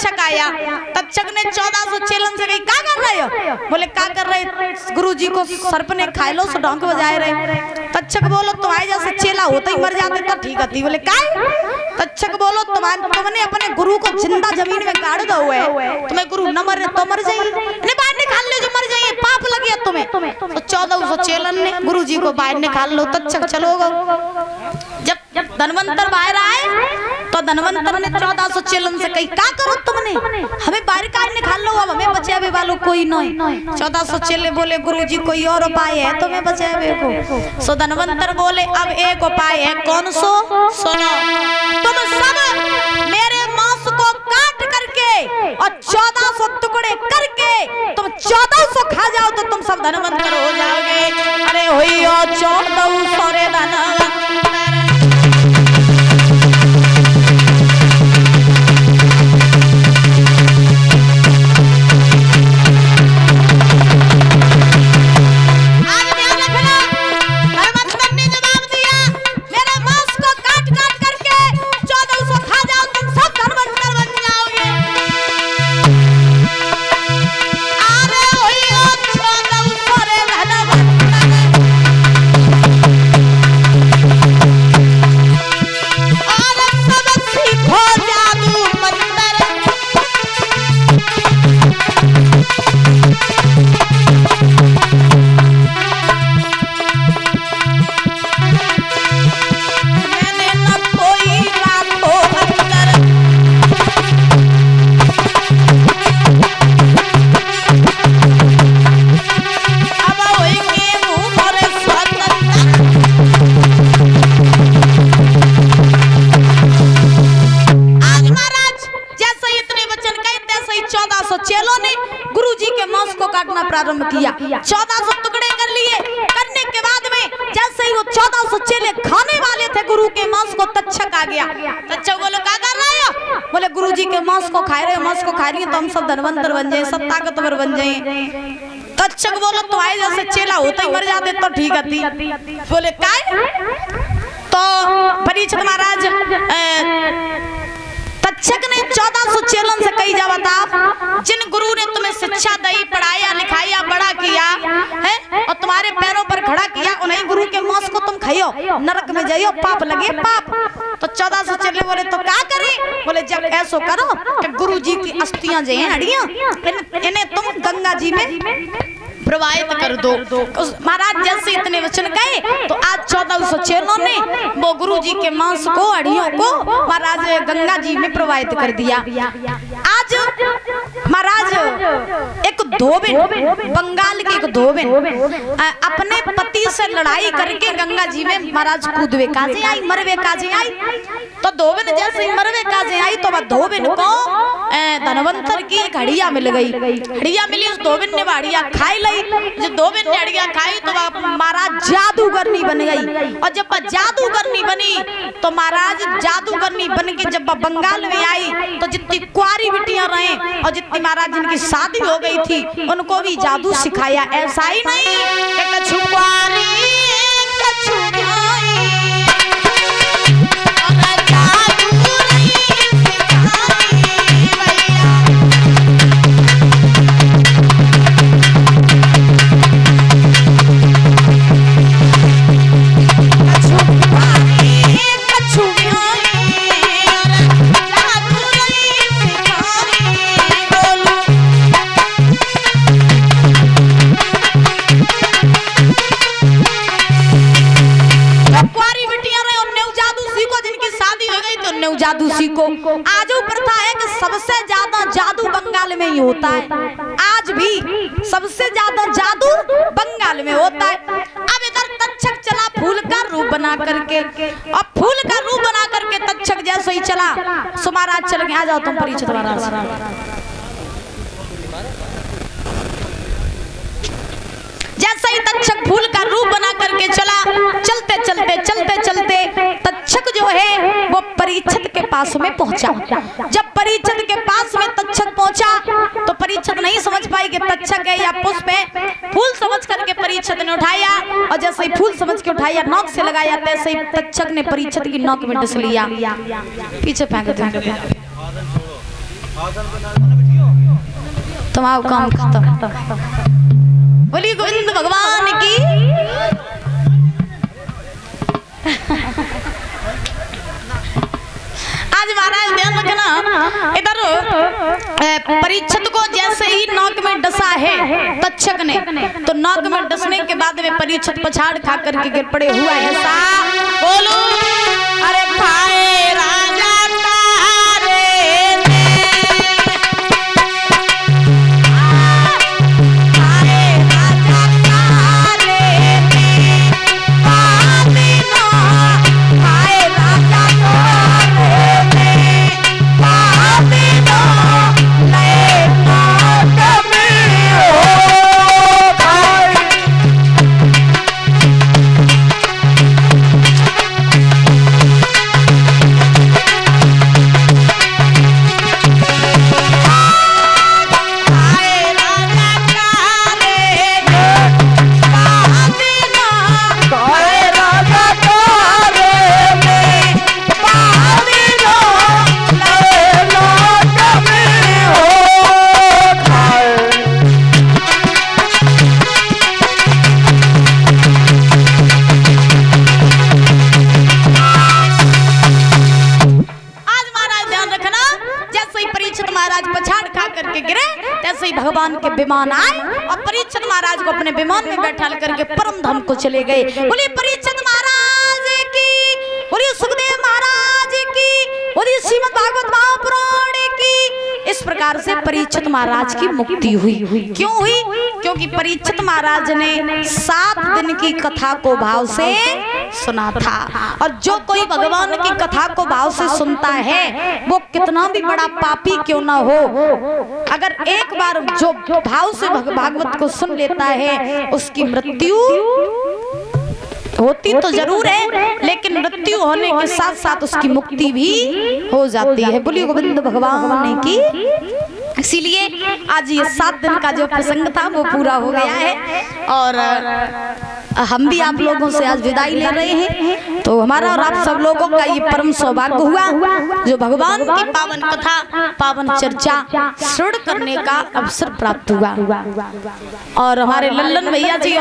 तक्षक आया। तक्षक ने 1400 चेलन से कही क्या कर रहे हो? बोले क्या कर रहे, गुरुजी को सर्प ने खा लो सो डोंक बजाए रहे। तक्षक बोलो तुम्हारे जैसे चेला होते ही मर जाते तो ठीक है। बोले क्या? तक्षक बोलो तुमने अपने गुरु को जिंदा जमीन में गाड़ दो है, तुम्हें गुरु न मरे तो मर जाइए, इन्हें बाहर निकाल लो जो मर जाइए, पाप लग गया तुम्हें। तो 1400 चेलन ने गुरुजी को बाहर निकाल लो। तक्षक चलो गो। जब धनवंतर बाहर आए तो धनवंतर ने 1400 चेलन से कही क्या करो तुमने, हमें बाहर का निकाल लो, अब हमें बचावे वालों कोई नहीं। 1400 चेले बोले गुरुजी कोई और उपाय है तुम्हें बचावे को? सो धनवंतर बोले अब एक उपाय है। कौन सो? सुनो, तुम सब मेरे मांस को काट करके और 1400 टुकड़े करके तुम 1400 खा जाओ तो तुम सब धनवंतर हो जाओगे। अरे हुई 1400 रे धनवंतर। प्रारंभ किया। 1400 टुकड़े कर लिए। करने के बाद में जैसे ही वो 1400 चेले खाने वाले थे गुरु के मांस को, तक्षक आ गया। तक्षक बोलो क्या कर रहे हो? बोले गुरुजी के मांस को खा रहे हो, मांस को खा रही है तो हम सब धनवंतर बन जाए, सब ताकतवर बन जाए। तक्षक बोलो तुम्हारे जैसे चेला होता ही मर जाते तो ठीक है। बोले क्या? तो परीक्षित महाराज तक्षक ने 1400 चेलन से कही जा बता, जिन गुरु ने तुम्हें शिक्षा दी, पढ़ाया, लिखाया, बड़ा किया है और तुम्हारे पैरों पर खड़ा किया, उन्हीं गुरु के मांस को तुम खाओ, नरक में जाइयो, पाप लगे पाप। तो 1400 चेले बोले तो क्या करें? बोले जब ऐसा करो कि गुरु जी की अस्थियां जो हैं हड्डियां, इन्हें तुम गंगा जी में प्रवाहित कर दो। महाराज जैसे इतने वचन कहे तो आज 1400 चेलों ने वो गुरु जी के मांस को, हड्डियों को महाराज गंगा जी में प्रवाहित कर दिया। आज महाराज एक धोबिन, बंगाल की एक धोबिन अपने पति से लड़ाई करके गंगा जी में महाराज कूदवे काजे आई, मरवे काजे आई। तो धोबिन जैसे मरवे काजे आई तो वह धोबिन को धनवंतर की एक हड्डियां मिल गई। हड्डियां मिली, उस धोबिन ने हड्डियां खाई ली। जब धोबिन ने हड्डियां खाई तो महाराज जादूगरनी बन गई। और जब जादूगरनी बनी तो महाराज जादूगरनी बन के जब बंगाल में आई तो जितनी कुंवारी बिटियां रहे और जितनी महाराज जिनकी शादी हो गई थी उनको भी जादू सिखाया। ऐसा ही नहीं कि कछु कुंवारी कछु भाई जादू सीखो। आज वो प्रथा है कि सबसे ज्यादा जादू बंगाल में ही होता है। आज भी सबसे ज्यादा जादू बंगाल में होता है। अब इधर तक्षक चला फूल का रूप बना करके, और फूल का रूप बना करके तक्षक जैसे ही चला सो महाराज चल गए। आ जाओ तुम परीक्षित महाराज। जैसे ही तक्षक फूल का रूप बना करके चला, चलते चलते चलते चलते तक्षक जो है वो परीक्षित के पास में पहुंचा। जब परीक्षित के पास में तक्षक पहुंचा तो परीक्षित नहीं समझ पाई कि तक्षक है या पुष्प है। फूल समझ करके परीक्षित ने उठाया, और जैसे ही फूल समझ के उठाया नोक से लगाया, तैसे ही तक्षक ने परीक्षित की नोक में डस लिया, पीछे फेंक दिया। तुम्हारा काम खत्म। बोलिए गोविंद भगवान की। आज महाराज ध्यान रखना, इधर परीक्षित को जैसे ही नाक में डसा है तक्षक ने, तो नाक में डसने के बाद वे परीक्षित पछाड़ खा करके गिर पड़े। हुआ ऐसा, बोलो अरे खाए राजा भगवान के विमान आए और परीक्षित महाराज को अपने विमान में बैठा करके परम धाम को चले गए। बोलिए परीक्षित महाराज की, बोलिए सुखदेव महाराज की, बोलिए श्रीमद् भागवत महापुराण की। इस प्रकार से परीक्षित महाराज की मुक्ति हुई। क्यों हुई? क्योंकि परीक्षित महाराज ने 7 दिन की कथा को भाव से सुना था। और जो कोई भगवान की कथा को भाव से सुनता है, वो कितना भी बड़ा पापी क्यों ना हो, अगर एक बार जो भाव से भागवत को सुन लेता है, उसकी मृत्यु होती तो जरूर है, लेकिन मृत्यु होने के साथ साथ उसकी मुक्ति भी हो जाती है। बोलिए गोविंद भगवान की। इसीलिए आज ये 7 दिन का जो प्रसंग था वो पूरा हो गया है और हम भी आप लोगों से आज विदाई ले रहे हैं। तो हमारा और आप सब लोगों का ये परम सौभाग्य हुआ जो भगवान की पावन कथा, पावन चर्चा श्रवण करने का अवसर प्राप्त हुआ। और हमारे लल्लन भैया जी